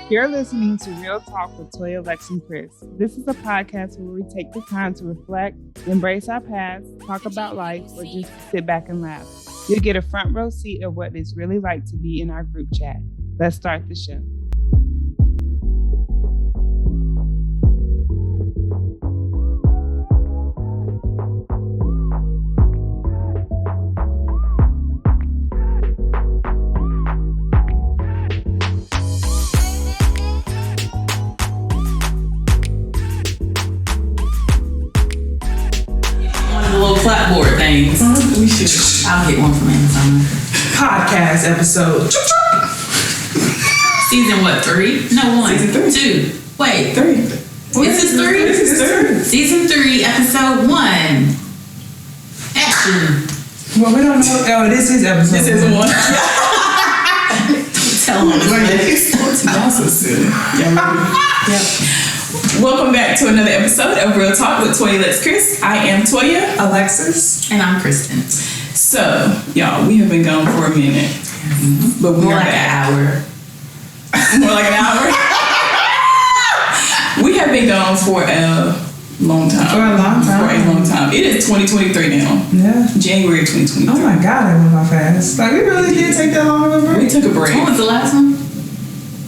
You're listening to Real Talk with Toya, Lex, and Chris. This is a podcast where we take the time to reflect, embrace our past, talk about life, or just sit back and laugh. You'll get a front row seat of what it's really like to be in our group chat. Let's start the show. Clapboard things. We should. I'll get one from Amazon. Podcast episode. Season what? 3? No, 1. Season 3. 2. Wait. 3. This is 3? This is 3. Season 3, episode 1. Action. Well, we don't know. Oh, this is episode. This is 1. Tell them. Y'all so silly. Yep. Welcome back to another episode of Real Talk with Toya, Let's Chris. I am Toya, Alexis, and I'm Kristen. So, y'all, we have been gone for a minute, but we're More like back. an hour. More like an hour. We have been gone for a long time. For a long time. It is 2023 now. Yeah. January 2023. Oh my God, that went by fast. Like, we really did take that long of a break. We took a break. When was the last one?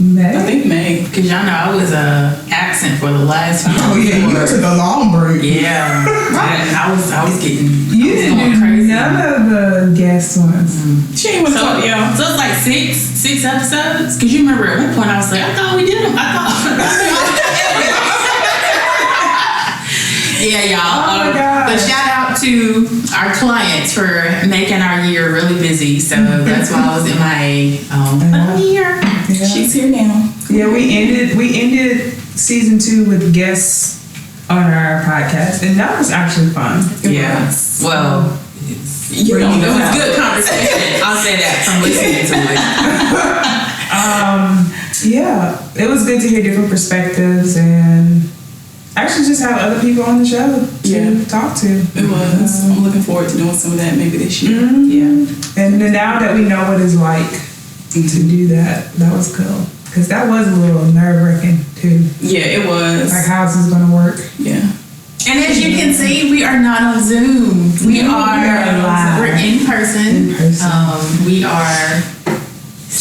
May? I think May. Because y'all know I was absent for the last few. Oh yeah, you took a long break. Yeah. I was getting. You didn't going do crazy. none of the guest ones. She ain't want to talk to y'all. So it's like six episodes? Because you remember at one point I was like, I thought we did them. Yeah, y'all. Oh my God. But shout out to our clients for making our year really busy. So that's why I was MIA. I'm here. Yeah. She's here now. Yeah, we ended season 2 with guests on our podcast, and that was actually fun. Yeah. Well, You it don't know was how. good conversation. I'll say that from listening to it. Yeah, it was good to hear different perspectives and actually just have other people on the show to talk to. It was. I'm looking forward to doing some of that maybe this year. Yeah. And then now that we know what it's like to do that, that was cool. Because that was a little nerve-wracking too. Yeah, it was. Like, how's this going to work? Yeah. And as you can see, we are not on Zoom. We are live. We're in person. In person. We are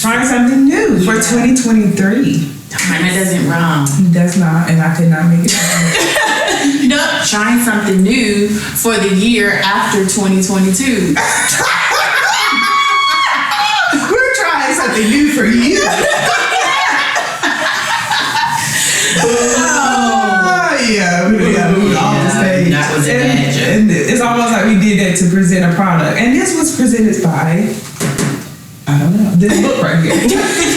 Trying something new for 2023. darn, that doesn't rhyme. That's not, and I could not make it. No, trying something new for the year after 2022. We're trying something new for you. Yeah, we moved off the stage. That was a bad joke. And it's almost like we did that to present a product. And this was presented by, I don't know, this book right here.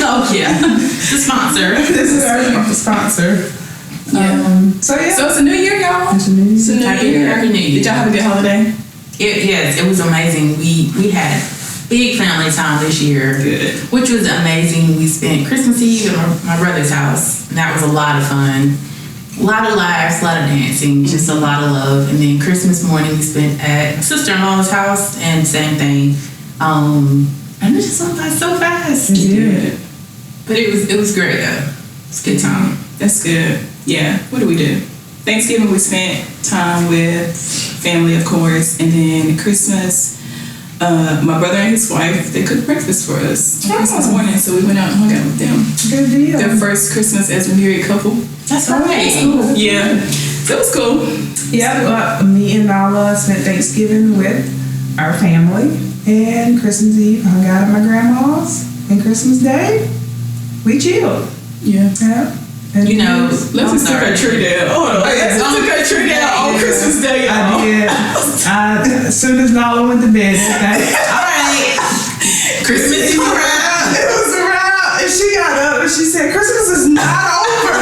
Oh yeah, the sponsor. This is our sponsor. So So it's a new year, y'all. It's a new year. It's a new Happy year. New Year. Did y'all have a good holiday? Yes, it was amazing. We had big family time this year, Good. which was amazing. We spent Christmas Eve at my brother's house, and that was a lot of fun. A lot of laughs, a lot of dancing, just a lot of love. And then Christmas morning we spent at my sister-in-law's house, and same thing. And it just went by so fast. Yeah. But it was great though. It's a good time. That's good. Yeah. What do we do? Thanksgiving we spent time with family, of course, and then Christmas. My brother and his wife, they cooked breakfast for us on Christmas morning, so we went out and hung out with them. Good deal. Their first Christmas as a married couple. That's right. Yeah. So it was cool. Yeah, me and Nala spent Thanksgiving with our family, and Christmas Eve hung out at my grandma's, and Christmas Day we chilled. Yeah. Yeah. And You know, Let's just took our tree down. Hold on. Let's just took our tree down on Christmas Day, y'all. I did. As soon as Nala went to bed, All right. Christmas it Eve. was around, and she got up and she said, "Christmas is not over."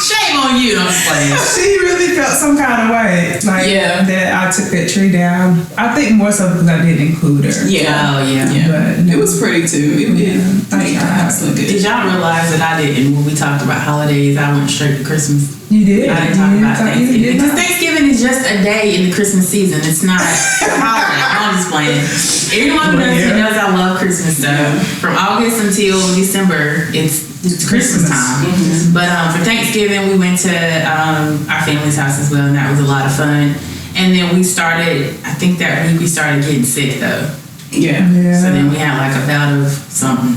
Shame on you. I'm just playing. She really felt some kind of way, like Yeah. that I took that tree down. I think more so because I didn't include her. Yeah. Oh, yeah. Yeah. But It was pretty too. It made the house look Did good. y'all realize that I didn't, when we talked about holidays, I went straight to Christmas? You did. I didn't talk about You Thanksgiving. did Because not. Thanksgiving is just a day in the Christmas season. It's not a holiday. I'm just playing. Everyone who knows me knows I love Christmas. So from August until December, it's it's Christmas time. Mm-hmm. But for Thanksgiving, we went to our family's house as well, and that was a lot of fun. And then we started, I think that week we started getting sick though. Yeah. So then we had like a bout of something.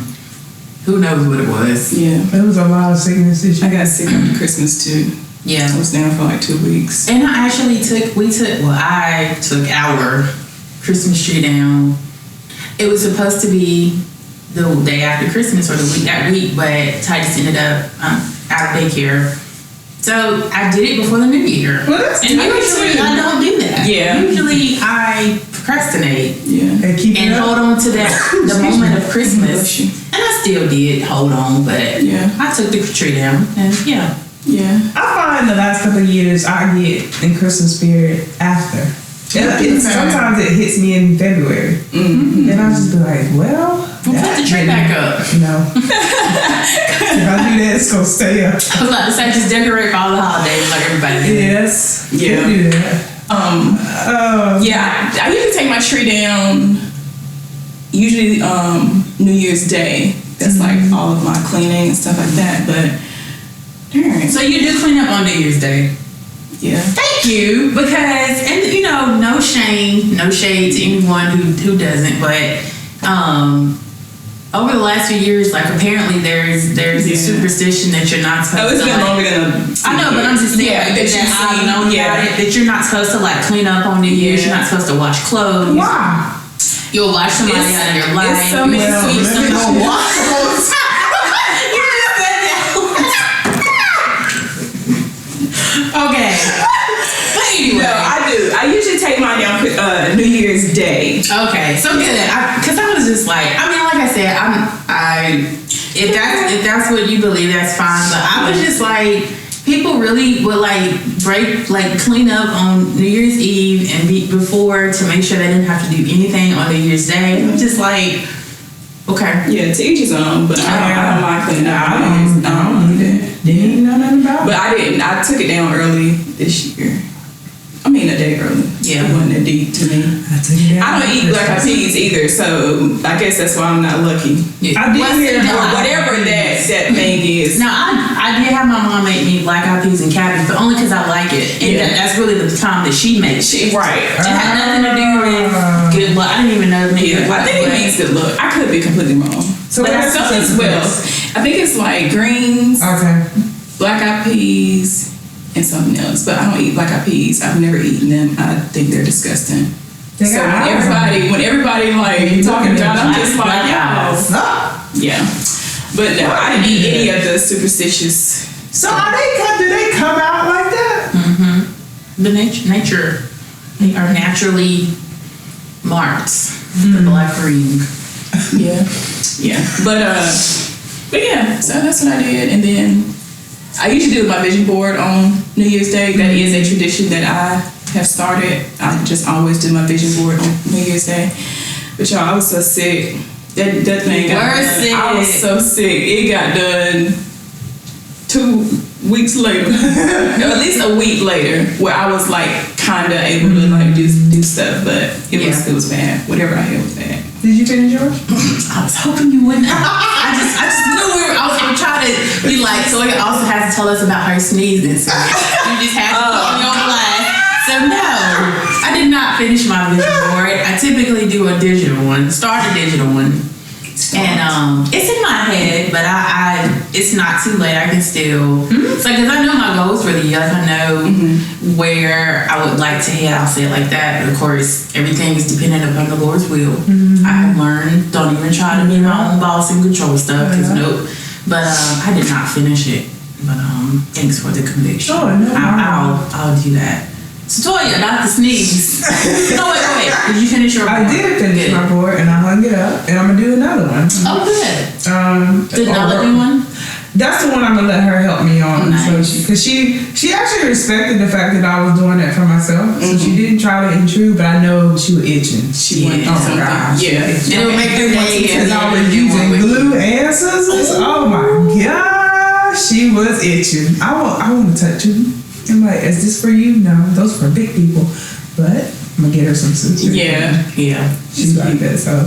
Who knows what it was? Yeah. It was a lot of sickness issues. I got sick after Christmas too. Yeah. I was down for like 2 weeks. And I took our Christmas tree down. It was supposed to be the day after Christmas or that week, but Titus ended up out of daycare. So I did it before the new year. Well, that's and usually I don't do that. Yeah. Usually I procrastinate. Yeah. And hold on to that the moment of Christmas. And I still did hold on, but yeah. I took the tree down and yeah. I find the last couple of years I get in Christmas spirit after. Sometimes it hits me in February. Mm-hmm. And I'll just be like, well, put the tree back up. No. If I do that, it's going to stay up. I was about to say, just decorate for all the holidays like everybody did. Yes. Yeah. Do that. Yeah, I usually take my tree down usually New Year's Day. That's like all of my cleaning and stuff like that. But darn. So you do clean up on New Year's Day? Yeah. Thank you, because, and you know, no shade to anyone who doesn't, but over the last few years, like apparently there's a superstition that you're not supposed to. It's been longer than I know, but I'm just saying that I've known about it, that you're not supposed to like clean up on New Year's. You're not supposed to wash clothes. Why? You'll wash somebody out of your life. It's so many sweet You'll wash clothes. Okay. But anyway. No, I do. I usually take mine down New Year's Day. Okay, so good. Because I was just like, I mean, like I said, if that's what you believe, that's fine. But I was just like, people really would clean up on New Year's Eve and before to make sure they didn't have to do anything on New Year's Day. I'm just like, okay. Yeah, to each his own, but I don't mind cleaning up. I don't need it. Didn't know nothing about it. But I didn't. I took it down early this year. I mean, a day early. Yeah. It wasn't that deep to me. I don't eat black eyed peas either, so I guess that's why I'm not lucky. Yeah. I did hear whatever that thing is. Now, I did have my mom make me black eyed peas and cabbage, but only because I like it. And that's really the time that she makes it. Right. It had nothing to do with good luck. I didn't even know the name. I think it means good luck. I could be completely wrong. So but something's well. I think it's like greens, black eyed peas, and something else. But I don't eat black eyed peas. I've never eaten them. I think they're disgusting. So when everybody like talking about, I'm just like, yeah. But no, I didn't eat any of the superstitious. So do they come out like that? Mm-hmm. The nature, they are naturally marked. The black ring. Yeah. But yeah. So that's what I did, and then I usually do my vision board on New Year's Day. That is a tradition that I have started. I just always do my vision board on New Year's Day. But y'all, I was so sick. That thing got done. Sick. I was so sick. It got done 2 weeks later, or at least a week later, where I was like kind of able to like do stuff, but it was bad. Whatever I had was bad. Did you finish yours? I was hoping you wouldn't. I just knew I was gonna try to be like. So you also have to tell us about her sneezing. So you just have to put me on blast. So no, I did not finish my vision board. I typically do a digital one. Start a digital one. And it's in my head, but I it's not too late. I can still because I know my goals for the year. Like I know where I would like to head. I'll say it like that. But of course, everything is dependent upon the Lord's will. I have learned don't even try to be my own boss and control stuff. Because nope. But I did not finish it. But thanks for the conviction. Oh no, I'll do that. So Toya, not to sneeze. No, wait. Did you finish your board? I did finish my board, and I hung it up, and I'm gonna do another one. Oh, good. The Melody one? That's the one I'm gonna let her help me on. Nice. So she actually respected the fact that I was doing that for myself. So she didn't try to intrude, but I know she was itching. She went, oh gosh. Yeah. And it would make her day. Because I was using glue and scissors. Oh my gosh, she was itching. I want to touch you. I'm like, is this for you? No, those are for big people. But I'm gonna get her some scissors. Yeah. She's like that. So,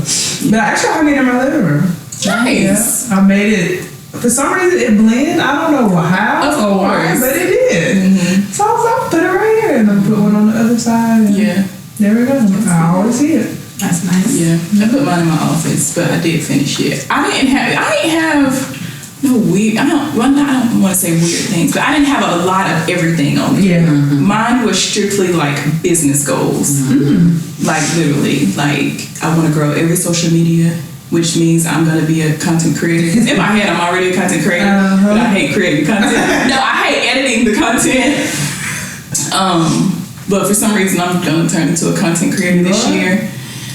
but I actually hung it in my living room. Nice. Yeah, I made it for some reason it blended. I don't know how or why, but it did. Mm-hmm. So I was like, put it right here, and then put one on the other side. And there we go. I always see it. That's nice. Yeah, I put mine in my office, but I did finish it. I didn't have no weird. I don't want to say weird things, but I didn't have a lot of everything on there. Yeah. Mm-hmm. Mine was strictly like business goals. Mm-hmm. Like literally, like I want to grow every social media, which means I'm going to be a content creator. In my head, I'm already a content creator, but I hate creating content. No, I hate editing the content. But for some reason, I'm going to turn into a content creator this year.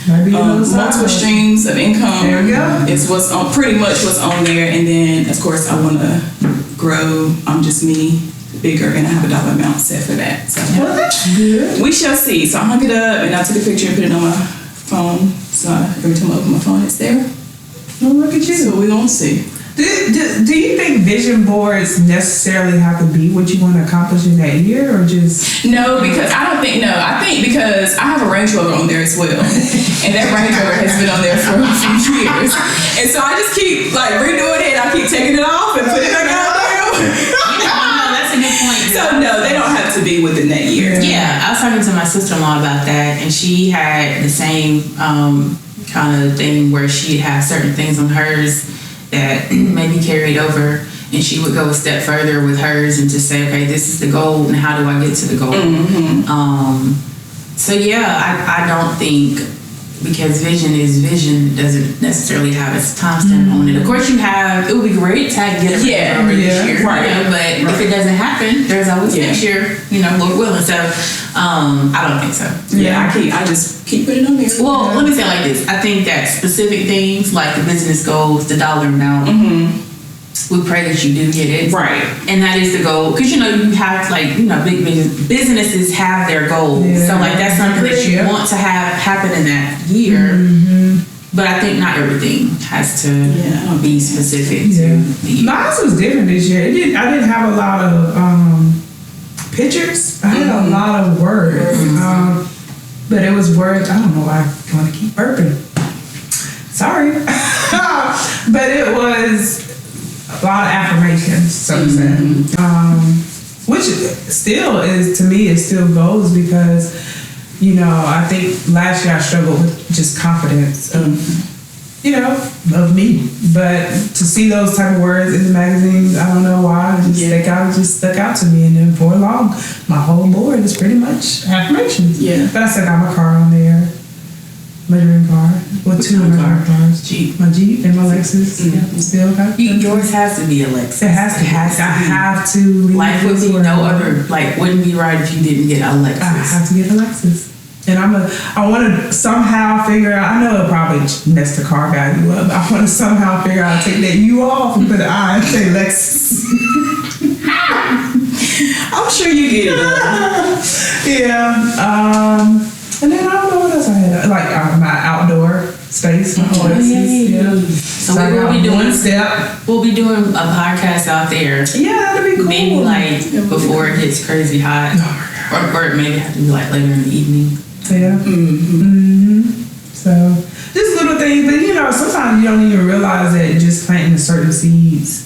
Multiple streams of income. There we go. It's what's on, pretty much what's on there, and then of course I want to grow. I'm just me, bigger, and I have a dollar amount set for that. So good. We shall see. So I hung it up, and I took a picture and put it on my phone. So every time I open my phone, it's there. Well, look at you. So we gonna see. Do you think vision boards necessarily have to be what you want to accomplish in that year, or just No, because I don't think I think because I have a Range Rover on there as well, and that Range Rover has been on there for a few years, and so I just keep like redoing it. I keep taking it off and putting it back out there. No, that's a good point. So no, they don't have to be within that year. Yeah, I was talking to my sister-in-law about that, and she had the same kind of thing where she'd have certain things on hers that maybe carried over, and she would go a step further with hers and just say, okay, this is the goal, and how do I get to the goal? Mm-hmm. So yeah, I don't think, because vision doesn't necessarily have its timestamp on it. Of course, it would be great to get it this year, right? But if it doesn't happen, there's always next year, Lord willing. So I don't think so. Yeah, I just keep putting it on there. Well, let me say it like this. I think that specific things like the business goals, the dollar amount, we pray that you do get it. Right. And that is the goal. Because, you have, big businesses have their goals. Yeah. So, that's something that you want to have happen in that year. Mm-hmm. But I think not everything has to be specific to the year. Mine was different this year. I didn't have a lot of pictures. I had a lot of words. But it was words. I don't know why I want to keep burping. Sorry. But it was a lot of affirmations, so to say. Which still is, to me, it still goes because, I think last year I struggled with just confidence of me. But to see those type of words in the magazines, I don't know why, it just stuck out to me. And then for long, my whole board is pretty much affirmations. Yeah. But I still got my car on there. Measuring car with two measuring cars. My Jeep and my Lexus. Still got yours has to be a Lexus. It has to. I have to. Life would be no other. Wouldn't be right if you didn't get a Lexus. I have to get a Lexus, and I want to somehow figure out. I know it'll probably mess the car value up. I want to somehow figure out how to take that U off and put an I and say Lexus. I'm sure you get it. Yeah. And then I don't know what else I had. My outdoor space, my oasis. So we will be doing We'll be doing a podcast out there. Yeah, that'd be cool. Maybe before it gets crazy hot, or maybe have to be later in the evening. Yeah. So just little things, but sometimes you don't even realize that just planting certain seeds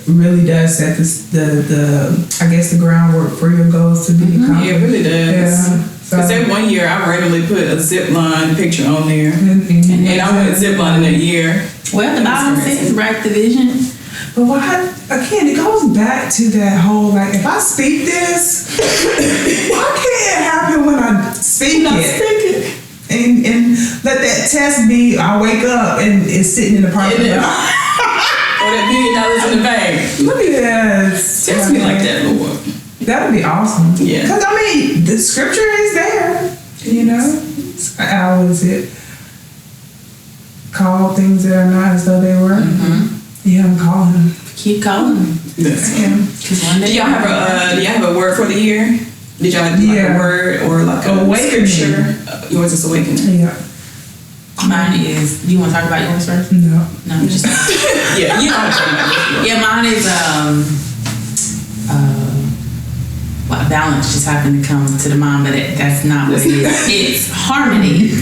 really does set the groundwork for your goals to be accomplished. Yeah, it really does. Yeah. Because that one year I randomly put a zip line picture on there, and I went zip lining that year. Well, the Bible says write the vision. But why? Again, it goes back to that whole if I speak this, why can't it happen when I speak it? And let that test be. I wake up and it's sitting in the parking lot. Or that $1 million in the bank. Look at that. Test me like that, Lord. That would be awesome. Yeah. Because, the scripture is there. How is it? Call things that are not as though they were. Mm-hmm. Yeah, I'm calling them. Keep calling them. Do y'all have a word for the year? Did y'all do a word or a scripture? Yours is awakening. Yeah. Mine is. Do you want to talk about yours first? No. No, just. Yeah, you know what I'm talking about. Yeah, mine is balance just happened to come to the mind, but that's not what it is. It's harmony.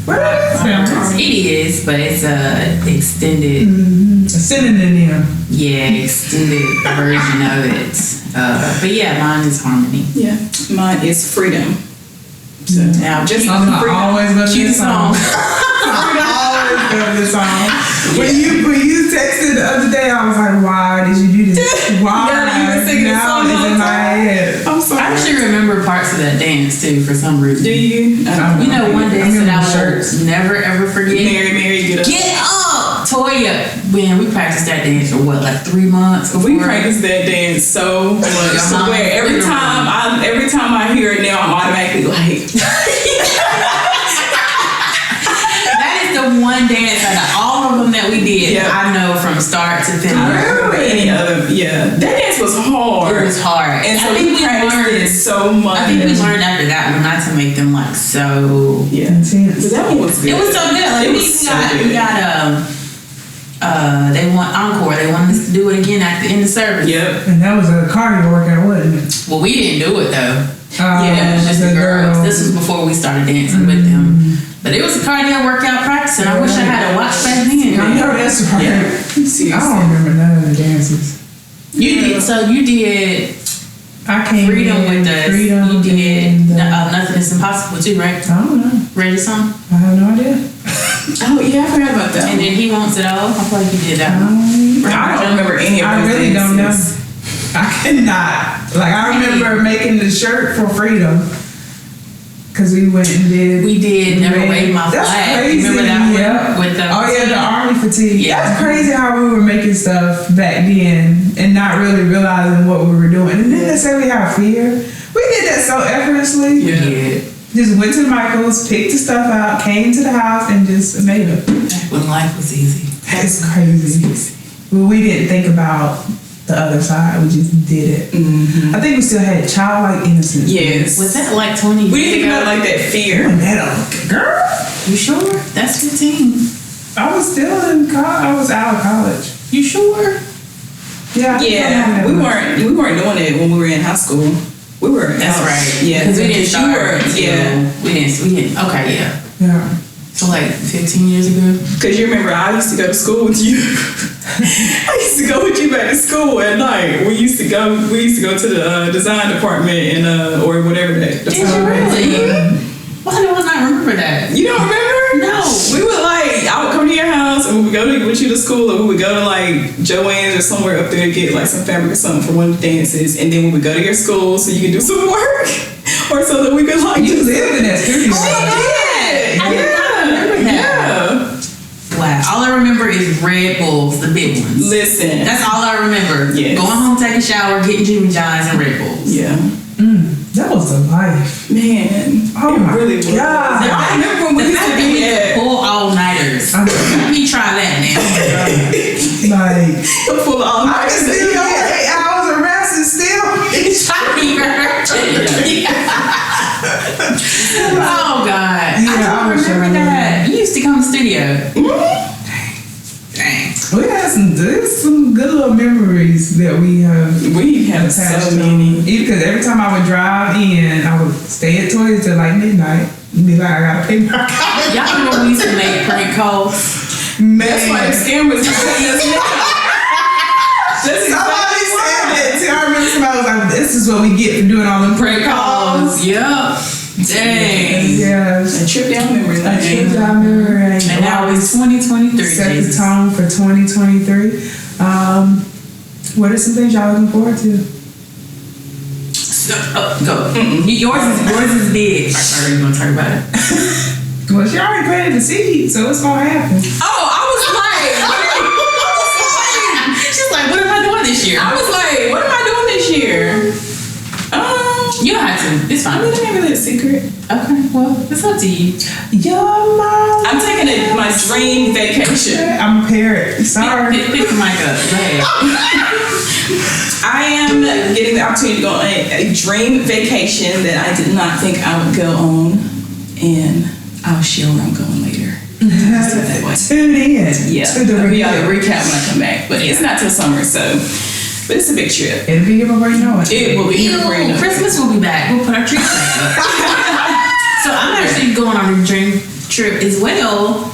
What is it? It is, but it's a extended. A synonym. Yeah, extended version of it. But yeah, mine is Harmony. Yeah, mine is Freedom. So Now, just I'm not always gonna cue do the this song. song. I'm always gonna do this song. When you texted the other day, I was like, why did you do this? Why? Yeah, you were singing the Now song it's all in the my time. head. I'm sorry. I actually remember parts of that dance too for some reason. Do you? You know, one dance that I shirts. will never ever forget. Mary, get up. Get up, Toya. Man, we practiced that dance for what, like 3 months? We before? practice that dance so much. Your To mom where every literally- time I hear it now, I'm automatically like, That is the one dance out of all of them that we did. Yeah. I know from start to finish. I don't remember any other. Yeah, that dance was hard. It was hard. And so I think we practiced it so much. I think we learned after that one not to make them like so. Yeah, Intense. but that one was good. It was so good. Like It we was so got they want encore. They wanted us to do it again at the end of service. Yep. And that was a cardio workout, wasn't it? Well, we didn't do it though. Yeah, It was just the girls. This was before we started dancing with them. But it was a cardio workout practice, and I wish I had a watch back then. I know that's right. Yeah. Seriously. I don't remember none of the dances. You did. So you did I came Freedom in, with us. Freedom You did and, Nothing is Impossible too, right? I don't know. Ready song? I have no idea. Oh yeah, I forgot about that. And then He Wants It All. I feel like you did that one. I don't remember any of I those really don't know. dances. I cannot. Like, I remember making the shirt for Freedom. Because we went and did. We did Never Red. Wave My That's Flag. crazy. Remember that Yeah. one? With the the army fatigue. Yeah. That's crazy how we were making stuff back then and not really realizing what we were doing. And didn't necessarily have fear. We did that so effortlessly. We did. Just went to the Michaels, picked the stuff out, came to the house, and just made it. Back when life was easy. That's crazy. Well, we didn't think about the other side. We just did it. Mm-hmm. I think we still had childlike innocence. Yes. Was that like 20 years We didn't think ago? about like that fear. Doing that on girl. You sure? That's 15. I was still in college. I was out of college. You sure? Yeah. Yeah, we weren't doing it when we were in high school. We were. That's out. right. Yeah, Because we didn't you start. were. until- Yeah, We didn't. Okay, yeah. Yeah. So like 15 years ago. because you remember I used to go to school with you. I used to go with you back to school at night. We used to go to the design department and or whatever that. Did you really? Why do I not remember that? You don't remember? No. We would I would come to your house and we would go with you to school, and we would go to like Joann's or somewhere up there to get like some fabric or something for one of the dances, and then we would go to your school so you could do some work or so that we could like You lived in that studio. I did not remember that. Yeah. Wow. All I remember is Red Bulls, the big ones. Listen. That's all I remember. Yes. Going home, taking a shower, getting Jimmy John's and Red Bulls. Yeah. That was the life. Man. Oh it my really was. God. I remember when we The used fact to that we be could at pull all-nighters. Let me try that now. Like, full of all I can still get 8 hours of rest and still. Oh God. Yeah, I I wish I remember remember that. You used to come to the studio. Dang. We had there's some good little memories that we have. We have attached so to. many. Because every time I would drive in, I would stay at Toys till like midnight and be like, I gotta pay my car. Y'all remember we used to make prank calls? That's why the scammers were paying us now. Somebody said that too. I remember somebody was like, this is what we get for doing all them prank calls. Yep. Dang. Yes. A trip down memory lane. A trip down memory lane. And now it's 2023. Set the Jesus. tone for 2023. What are some things y'all looking forward to? Go. Yours is big. Are you gonna talk about it? Well, she already planted the seed, so it's gonna happen. Oh, I was She's like, what am I doing this year? like, what am I doing this year? You don't have to. It's I fine. mean, it ain't really a secret. Okay. Well, it's up to you. Your mom. I'm taking my dream vacation. I'm a parent. Sorry. Pick the mic up. Go ahead. I am getting the opportunity to go on a dream vacation that I did not think I would go on, and I'll share where I'm going later. Tune in. Yeah, To the I'll be able to review. recap when I come back, but it's not till summer, but it's a big trip. It'll be here before you know it. It will be here before you know it. Christmas will be back. We'll put our trees back up. So I'm actually going on a dream trip as well.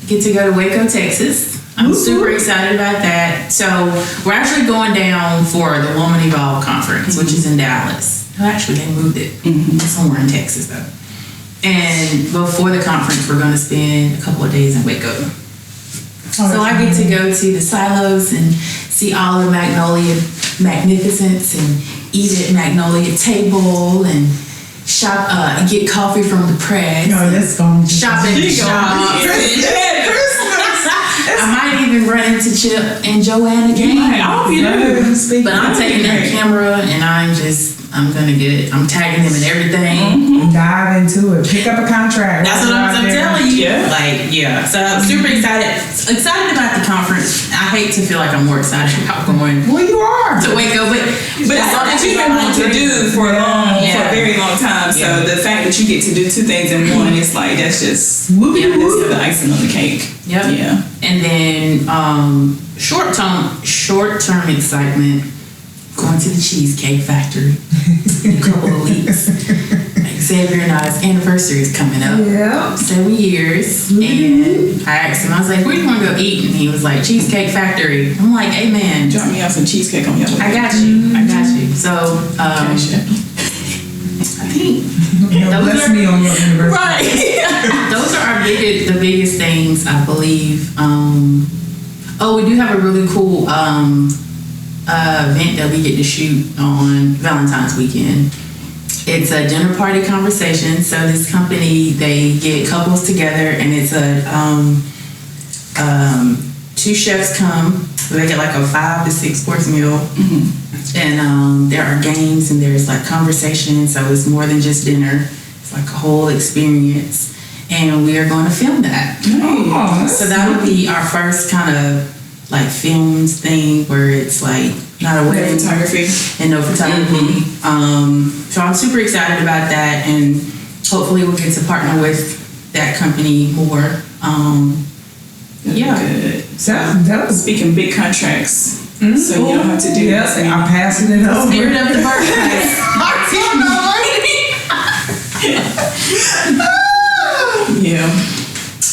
Get to go to Waco, Texas. I'm super excited about that. So we're actually going down for the Woman Evolve Conference, which is in Dallas. No, actually, they moved it somewhere in Texas, though. And before the conference, we're going to spend a couple of days in Waco. So I get to go to the silos and see all the Magnolia magnificence and eat at Magnolia table and shop, get coffee from the press. No, that's going to shop in the shop. I might even run into Chip and Joanne again. But I'm taking that camera and I'm tagging them in everything. Dive into it. Pick up a contract. That's what I'm telling you. Yeah. So I'm super excited. Excited about the conference. I hate to feel like I'm more excited about going. Well, you are. To Waco, but it's something you've been wanting to do for a very long time. So the fact that you get to do two things in one, it's like that's just the icing on the cake. Yep. Yeah. And then short term excitement. Going to the Cheesecake Factory in a couple of weeks. Xavier and I's anniversary is coming up. Yeah. 7 years. And I asked him, I was like, where do you want to go eat? And he was like, Cheesecake Factory. I'm like, hey man. Drop me off some cheesecake on your way. I got you. So, I think bless me on your anniversary. Right. Those are the biggest things, I believe. We do have a really cool event that we get to shoot on Valentine's weekend. It's a dinner party conversation. So this company, they get couples together, and it's two chefs come. They get like a 5 to 6 course meal, and there are games and there's like conversation. So it's more than just dinner. It's like a whole experience, and we are going to film that. Nice. So that would be our first kind of like films thing where it's like not a wedding photography and no photography. So I'm super excited about that, and hopefully we'll get to partner with that company more. Good. That was speaking big contracts, so you don't have to do this. I'm passing it over. Spirit of the birthplace. Yeah.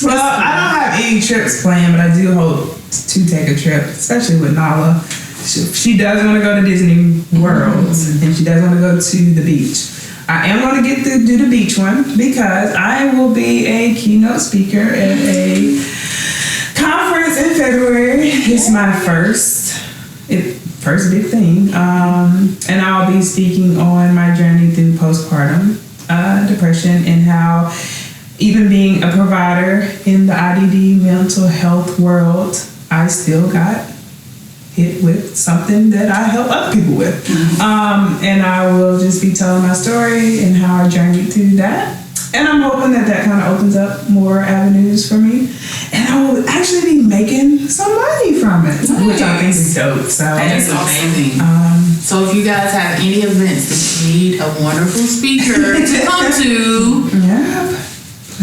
Well, I don't have any trips planned, but I do hope to take a trip, especially with Nala. She does want to go to Disney World, and she does want to go to the beach. I am going to get to do the beach one because I will be a keynote speaker at a conference in February. It's my first big thing, and I'll be speaking on my journey through postpartum depression and how even being a provider in the IDD mental health world, I still got hit with something that I help other people with. And I will just be telling my story and how I journeyed through that. And I'm hoping that kind of opens up more avenues for me. And I will actually be making some money from it, which I think is dope. So that's amazing. So if you guys have any events that you need a wonderful speaker to come to,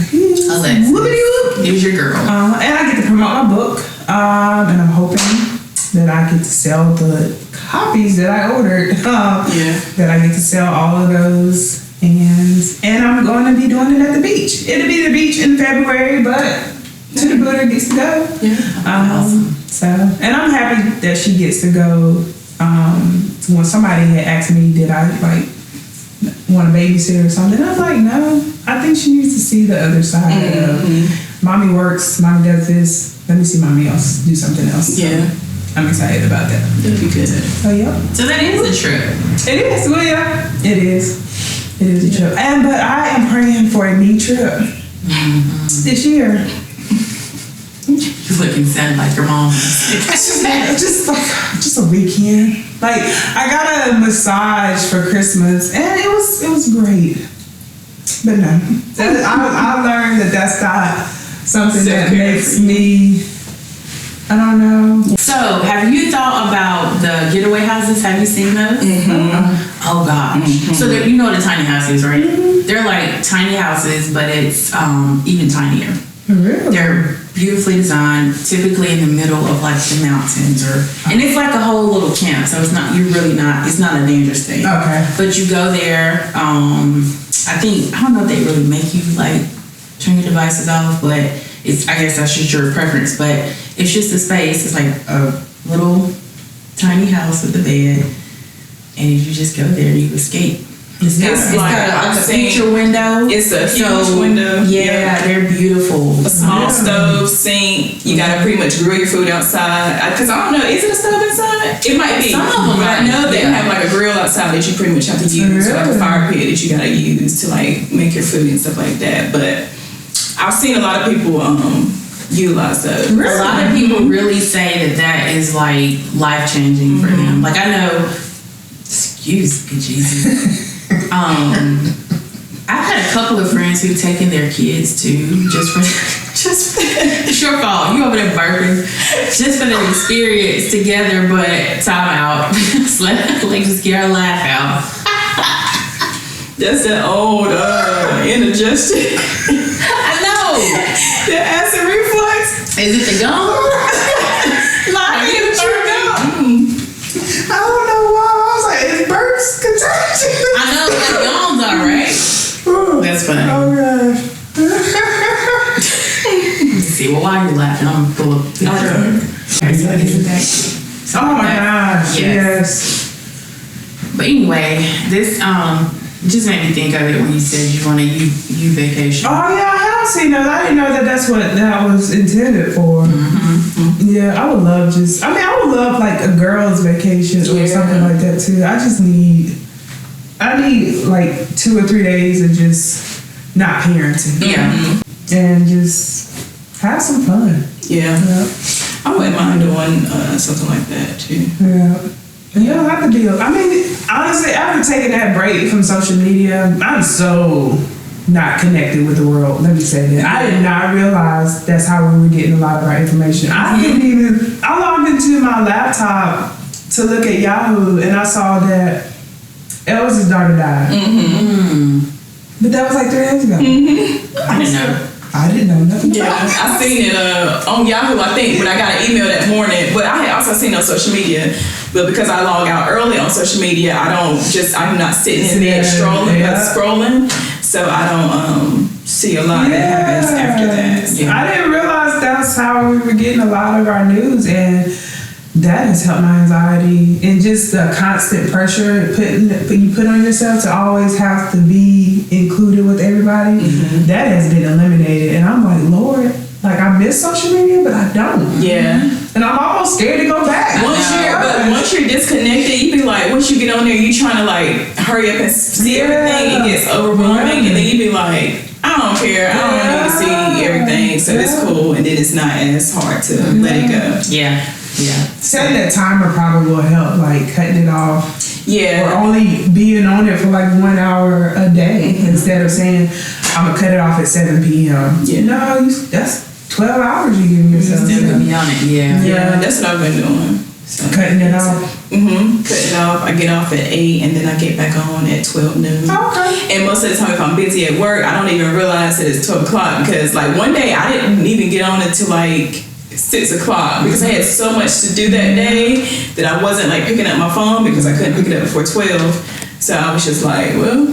please. Alexa, here's your girl. And I get to promote my book. And I'm hoping that I get to sell the copies that I ordered. That I get to sell all of those. And I'm going to be doing it at the beach. It'll be the beach in February, but to the Buddha gets to go. Awesome. So, and I'm happy that she gets to go. When somebody had asked me, did I want a babysitter or something? I was like, no. I think she needs to see the other side of mommy works, mommy does this. Let me see mommy else do something else. Yeah. I'm excited about that. That'll be good. So So that is a trip. It is. Well, yeah, it is. It is a trip. But I am praying for a me trip this year. You're looking sad like your mom. just a weekend. Like I got a massage for Christmas, and it was great. But no, I learned that that's not something that makes me. I don't know. So, have you thought about the getaway houses? Have you seen those? Oh God! So you know what a tiny house is, right? They're like tiny houses, but it's even tinier. Really? They're beautifully designed, typically in the middle of like the mountains, and it's like a whole little camp. So it's not it's not a dangerous thing. Okay. But you go there. I don't know if they really make you like turn your devices off, but I guess that's just your preference, but it's just a space. It's like a little tiny house with a bed, and you just go there and you escape. It's got a picture window. It's a huge window. Yeah, they're beautiful. A small stove, sink. You gotta pretty much grill your food outside. Cause I don't know, is it a stove inside? It might be. Some of them, but I know they have like a grill outside that you pretty much have to use, like a fire pit that you gotta use to like make your food and stuff like that. But I've seen a lot of people utilize those. A lot of people really say that is like life changing for them. Like I know, excuse me, Jesus. I've had a couple of friends who've taken their kids to just it's your fault. You over there burping. Just for the experience together, but time out. like just get our laugh out. That's that old indigestion. I know. The acid reflux. Is it the gum? I don't know why. I was like, it's burps contagious. I know, like yawns are, right? That's funny. Oh, gosh. Let's see, well, while you're laughing, I'm full of Oh my gosh, yes. But anyway, this just made me think of it when you said you want a U vacation. Oh yeah, I have seen that. I didn't know that's what that was intended for. Yeah, I would love I would love like a girl's vacation or something like that too. I need like 2 or 3 days of just not parenting. Yeah. And just have some fun. Yeah. I wouldn't mind doing something like that too. Yeah. And you don't have to be, honestly, after taking that break from social media, I'm so not connected with the world. Let me say that. I did not realize that's how we were getting a lot of our information. I logged into my laptop to look at Yahoo and I saw that Elvis's daughter died. But that was like 3 days ago. I didn't know. I didn't know nothing about it. I seen it on Yahoo, I think, when I got an email that morning. But I had also seen it on social media. But because I log out early on social media, I'm not sitting in there scrolling. So I don't see a lot that happens after that. So. I didn't realize that's how we were getting a lot of our news, and that has helped my anxiety and just the constant pressure you put on yourself to always have to be included with everybody. That has been eliminated, and I'm like, Lord, like I miss social media, but I don't. Yeah. And I'm almost scared to go back. Once you're disconnected, you be like, once you get on there, you trying to like hurry up and see everything. It gets overwhelming, and then you be like, I don't care. I don't need to see everything, so it's cool, and then it's not as hard to let it go. Yeah. Setting that timer probably will help, like cutting it off. Yeah. Or only being on it for like 1 hour a day instead of saying, I'm going to cut it off at 7 p.m. Yeah. No, that's 12 hours you give yourself. Still gonna be on it, Yeah, that's what I've been doing. So, cutting it off. Cut it off. I get off at 8 and then I get back on at 12 noon. Okay. And most of the time if I'm busy at work, I don't even realize that it's 12 o'clock because like one day I didn't even get on until like 6 o'clock because I had so much to do that day that I wasn't like picking up my phone because I couldn't pick it up before 12. So I was just like, well,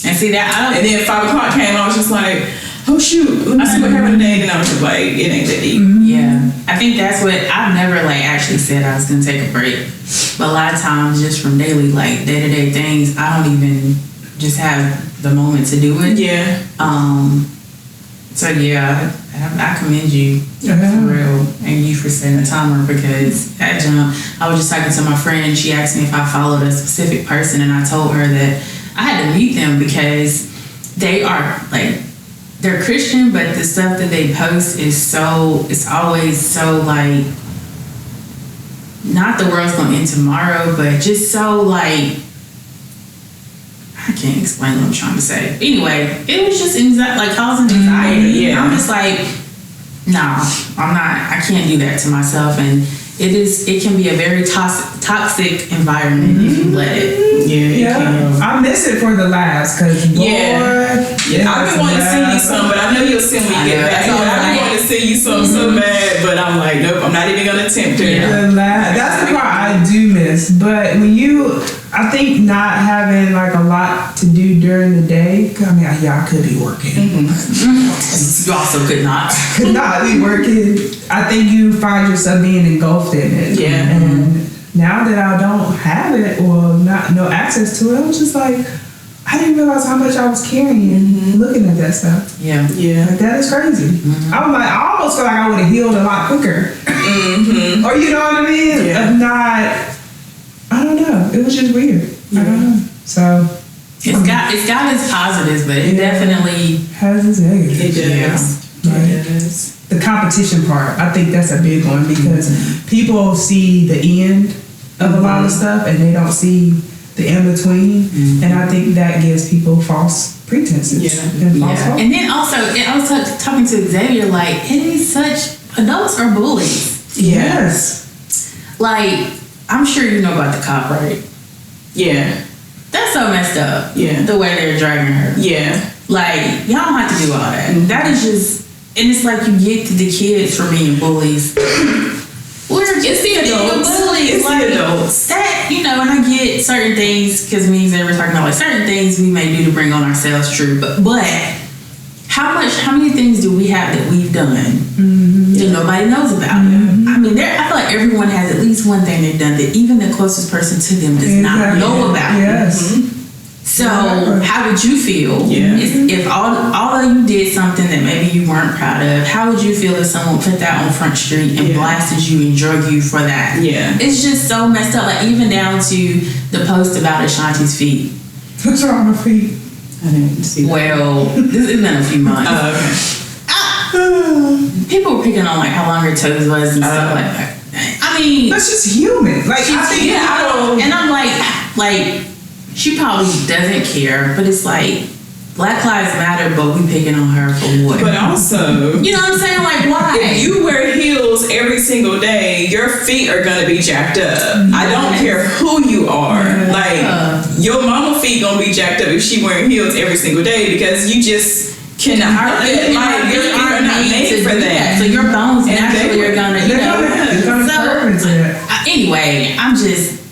and see that, and then 5 o'clock came, I was just like, oh shoot, let me see what happened today. Then I was just like, it ain't that deep. Yeah, I think that's what I've never like actually said I was gonna take a break, but a lot of times just from daily like day-to-day things, I don't even just have the moment to do it. Yeah. So yeah, I commend you for real, and you for setting a timer because at jump, I was just talking to my friend and she asked me if I followed a specific person, and I told her that I had to mute them because they are like, they're Christian, but the stuff that they post is it's always so like, not the world's gonna end tomorrow, but just so like, I can't explain what I'm trying to say. Anyway, it was just like causing anxiety. Yeah. I'm just like, nah, I can't do that to myself. And it can be a very toxic environment if you let it. Yeah. I miss it for the laughs because boy, I've been wanting to send you some, but I know you'll send when you get back. I've been wanting to send you some so bad, but I'm like, nope, I'm not even gonna attempt it. That's the part I do miss. But when I think not having like a lot to do during the day. I mean, I could be working. You also could not. Could not be working. I think you find yourself being engulfed in it. Yeah. And now that I don't have it or no access to it, I was just like, I didn't realize how much I was carrying looking at that stuff. Yeah. Yeah. Like, that is crazy. I'm like, I almost feel like I would have healed a lot quicker. Or you know what I mean? Yeah. If not, I don't know. It was just weird. I don't know. So It's got its positives, but it definitely has its negatives. It does. Yeah. It does. The competition part, I think that's a big one because people see the end of a lot of stuff and they don't see the in between, and I think that gives people false pretenses. And false hope. And then also, I was talking to Xavier, like, it is such, adults are bullies. Yes. Like, I'm sure you know about the cop, right? Yeah. That's so messed up. Yeah. The way they're dragging her. Yeah. Like, y'all don't have to do all that. That is just, and it's like you get to the kids for being bullies. We're just the adults. bullies. It's like, the adults. That, you know, and I get certain things, because me and Xavier were talking about, like, certain things we may do to bring on ourselves, true. But how many things do we have that we've done that nobody knows about? I mean, I feel like everyone has at least one thing they've done that even the closest person to them does not know about. Yes. So how would you feel if all of you did something that maybe you weren't proud of? How would you feel if someone put that on Front Street and blasted you and drug you for that? Yeah. It's just so messed up. Like, even down to the post about Ashanti's feet. What's wrong with my feet? I didn't see that. Well, this has been a few months. People were picking on like how long her toes was and stuff like that. I mean, That's just human. Like, I think and I'm like, she probably doesn't care, but it's like, Black Lives Matter, but we picking on her for what? But also, you know what I'm saying? Like, why? if you wear heels every single day, your feet are gonna be jacked up. I don't care who you are. Like, your mama feet gonna be jacked up if she wearing heels every single day because you just cannot. Like, your feet are not made for that. So your bones naturally are gonna, you know. curve into that. Anyway, I'm just.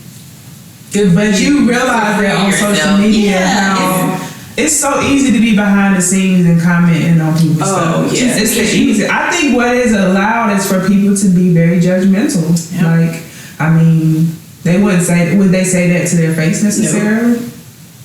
But you realize that on social media how it's so easy to be behind the scenes and commenting on people's stuff. Yeah. It's the easy. I think what is allowed is for people to be very judgmental. Yep. Like, I mean, would they say that to their face necessarily? No.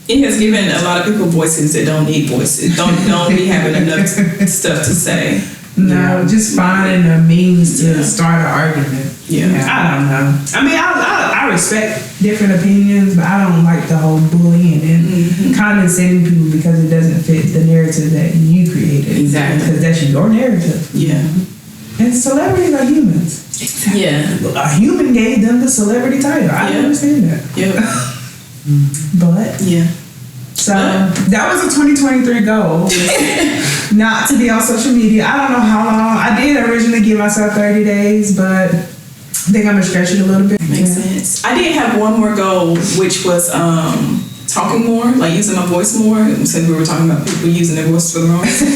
It has given a lot of people voices that don't need voices. Don't be having enough stuff to say. No, just finding a means to start an argument. Yeah. I don't know. I mean, I respect different opinions, but I don't like the whole bullying and condescending people because it doesn't fit the narrative that you created. Exactly. Because that's your narrative. Yeah. And celebrities are humans. Exactly. Yeah. A human gave them the celebrity title. I understand that. Yep. But Yeah. so that was a 2023 goal. Not to be on social media. I don't know how long. I did originally give myself 30 days, but I think I'm gonna stretch it a little bit. Makes sense. I did have one more goal, which was talking more, like using my voice more. Since we were talking about people using their voice for the wrong reason,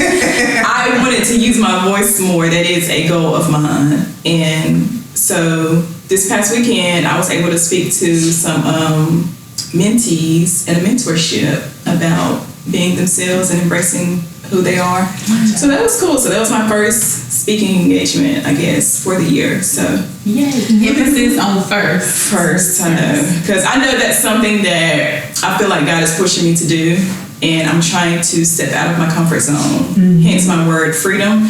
I wanted to use my voice more. That is a goal of mine. And so this past weekend, I was able to speak to some mentees and a mentorship about being themselves and embracing who they are. So that was cool. So that was my first speaking engagement, I guess, for the year. So Yay. Emphasis on first. First, I know. Because I know that's something that I feel like God is pushing me to do. And I'm trying to step out of my comfort zone. Hence my word, freedom.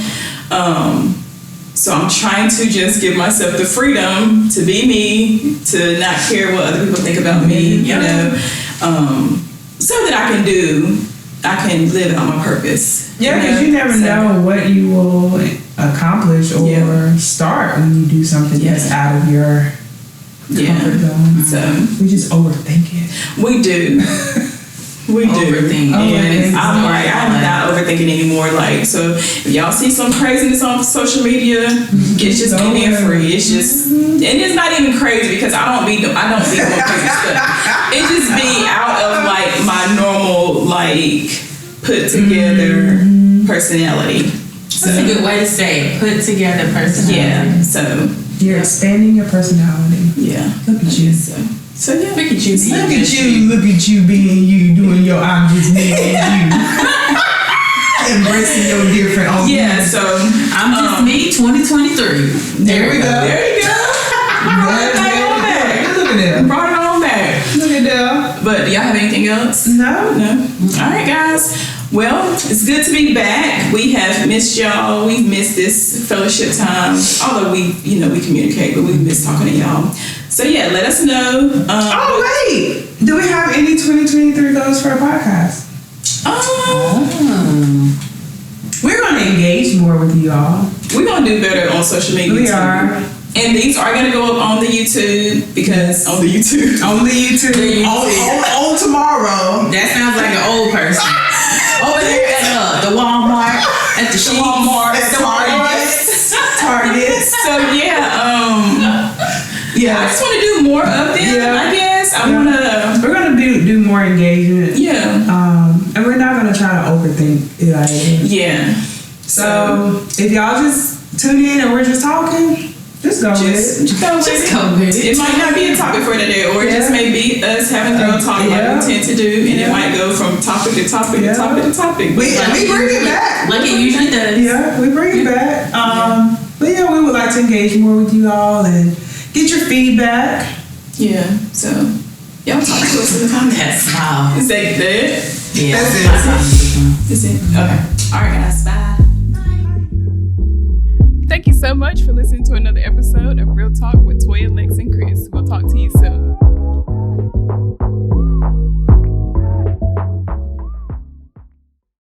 So I'm trying to just give myself the freedom to be me, to not care what other people think about me, you know, so that I can live out my purpose. Yeah, because you never know what you will accomplish or start when you do something that's out of your comfort zone. So we just overthink it. We do. We do. Overthink. And I'm like, I'm not overthinking anymore. Like, so if y'all see some craziness on social media, it's just give me a free. It's just, and it's not even crazy because I don't be doing crazy stuff. It just be out of like my normal, like, put together personality. So, That's a good way to say it. Put together personality. yeah. So You're expanding your personality. yeah. Look at you. So So yeah, Look at you. Look at you being you, doing your I'm just me and you. Embracing your different own. Yeah, so I'm just me 2023. There we go. There you go. Brought it on back. Look at that. Brought it on back. Look at that. But do y'all have anything else? No. All right, guys. Well, it's good to be back. We have missed y'all. We've missed this fellowship time. Although we communicate, but we miss talking to y'all. So yeah, let us know. Oh wait, do we have any 2023 goals for our podcast? We're gonna engage more with you all. We're gonna do better on social media. We too. are. And these are gonna go up on the YouTube because on the YouTube. On tomorrow. That sounds like an old person. Over there at the Walmart, at the Walmart, at Target. So yeah, I just want to do more of them. Yeah. I guess We're gonna do more engagement. Yeah. And we're not gonna try to overthink it either. Yeah. So if y'all just tune in and we're just talking, just go with it. Just go with it. It might not be a topic for today, or it just may be us having girl talk like we tend to do, and it might go from topic to topic to topic to topic. We bring it back. Like it usually does. Yeah, we bring it back. But yeah, we would like to engage more with you all and get your feedback. Yeah. So y'all talk to us in the comments. That smile. Is that good? Yeah. That's it. Is it? Okay. All right, guys. Bye. Thank you so much for listening to another episode of Real Talk with Toya, Lex, and Chris. We'll talk to you soon.